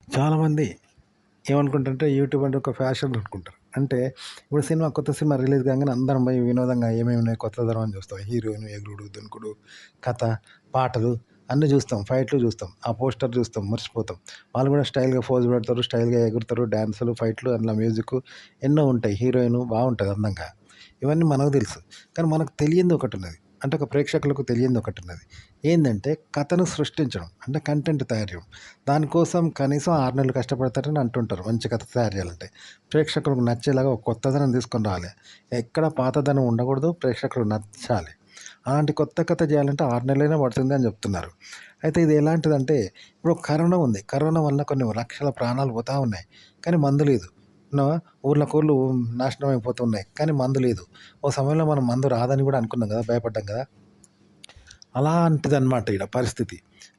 చాలామంది ఏమనుకుంటారంటే యూట్యూబ్ అంటే ఒక ఫ్యాషన్ అనుకుంటారు. అంటే ఇప్పుడు కొత్త సినిమా రిలీజ్ కాంగానే అందరం పోయి వినోదంగా ఏమేమి ఉన్నాయి కొత్త తరం అని చూస్తాం. హీరోయిన్ ఎగురుడు, దునుకుడు, కథ, పాటలు అన్నీ చూస్తాం. ఫైట్‌లు చూస్తాం. ఆ పోస్టర్ చూస్తాం మురిసిపోతాం. వాళ్ళు కూడా స్టైల్‌గా పోజ్ పెడతారు, స్టైల్‌గా ఎగురుతారు, డాన్సులు, ఫైట్‌లు అందులో మ్యూజిక్ ఎన్నో ఉంటాయి. హీరోయిన్ బాగుంటది అందంగా. ఇవన్నీ మనకు తెలుసు. కానీ మనకు తెలియంది ఒకటున్నది. అంటే ఒక ప్రేక్షకులకు తెలియంది ఒకటున్నది. ఏందంటే కథను సృష్టించడం. అంటే కంటెంట్ తయారు చేయడం. దానికోసం కనీసం 6 నెలలు కష్టపడతారని అంటుంటారు. మంచి కథ తయారు చేయాలంటే. ప్రేక్షకులకు నచ్చేలాగా ఒక కొత్తదనం తీసుకొని రావాలి. ఎక్కడ పాతదనం ఉండకూడదు. ప్రేక్షకులకు నచ్చాలి. అలాంటి కొత్త కథ చేయాలంటే 6 నెలలైనా పడుతుంది అని చెప్తున్నారు. అయితే ఇది ఎలాంటిదంటే ఇప్పుడు కరోనా ఉంది. కరోనా వల్ల కొన్ని లక్షల ప్రాణాలు పోతా ఉన్నాయి. కానీ మందు లేదు. ఊర్లకోర్లు నాశనం అయిపోతున్నాయి. కానీ మందు లేదు. ఓ సమయంలో మనం మందు రాదని కూడా అనుకున్నాం కదా! భయపడ్డాం కదా! అలాంటిదనమాట ఈడ పరిస్థితి.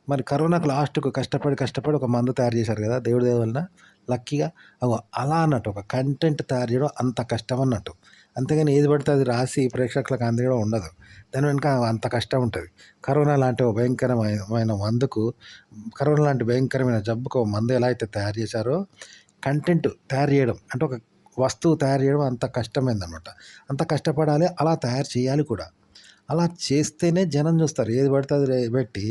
మరి కరోనాకు లాస్ట్‌కు కష్టపడి ఒక మందు తయారు చేశారు గదా! దేవుడి దయ వలన లక్కీగా అగో అలా అన్నట్టు ఒక కంటెంట్ తయారు చేయడం అంత కష్టం అన్నట్టు. అంతేగాని ఏది పడితే అది రాసి ప్రేక్షకులకు అందియడం ఉండదు. దాని వెనుక అంత కష్టం ఉంటది. కరోనా లాంటి ఓ భయంకరమైన మందుకు కరోనా లాంటి భయంకరమైన జబ్బుకు ఓ మందు ఎలా అయితే తయారు చేశారో కంటెంట్ తయారు చేయడం అంటే ఒక వస్తువు తయారు చేయడం అంత కష్టమైందనమాట. అంత కష్టపడాలి. అలా తయారు చేయాలి కూడా. అలా చేస్తేనే జనం చూస్తారు. ఏది పడితే అది పెట్టి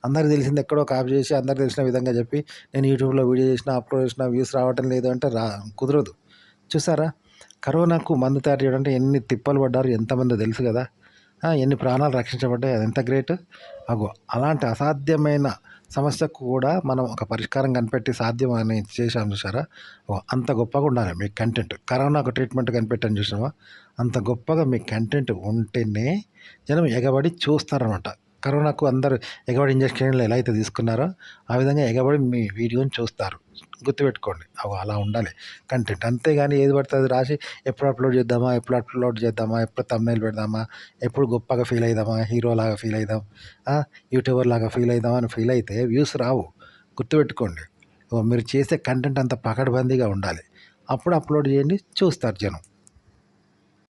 అందరికి తెలిసింది ఎక్కడో కాపీ చేసి అందరికి తెలిసిన విధంగా చెప్పి నేను యూట్యూబ్‌లో వీడియో చేసినా, అప్‌లోడ్ చేసినా వ్యూస్ రావటం లేదు అంటే కుదరదు. చూసారా? కరోనాకు మందు తయారు చేయడం అంటే ఎన్ని తిప్పలు పడ్డారు ఎంతమందో తెలుసు కదా! ఎన్ని ప్రాణాలు రక్షించబడ్డాయి అదెంత గ్రేట్. అగో అలాంటి అసాధ్యమైన సమస్యకు కూడా మనం ఒక పరిష్కారం కనిపెట్టి సాధ్యం అని చేశాం చూసారా? అంత గొప్పగా ఉండాలి మీ కంటెంట్. కరోనాకు ట్రీట్మెంట్ కనిపెట్టాను చూసినావా? అంత గొప్పగా మీ కంటెంట్ ఉంటేనే జనం ఎగబడి చూస్తారనమాట. కరోనాకు అందరూ ఎగబడి ఇంజెక్షన్లు ఎలా అయితే తీసుకున్నారో, ఆ విధంగా ఎగబడి మీ వీడియోని చూస్తారు. గుర్తుపెట్టుకోండి. అలా ఉండాలి కంటెంట్. అంతేగాని ఏది పడితే అది రాసి ఎప్పుడు అప్‌లోడ్ చేద్దామా, ఎప్పుడు థంబ్‌నెయిల్ పెడదామా, ఎప్పుడు గొప్పగా ఫీల్ అయిదామా, హీరోలాగా ఫీల్ అయిదాం, యూట్యూబర్‌లాగా ఫీల్ అయిదాం అని ఫీల్ అయితే వ్యూస్ రావు. గుర్తుపెట్టుకోండి. మీరు చేసే కంటెంట్ అంతా పకడ్బందీగా ఉండాలి. అప్పుడు అప్‌లోడ్ చేయండి చూస్తారు జనం.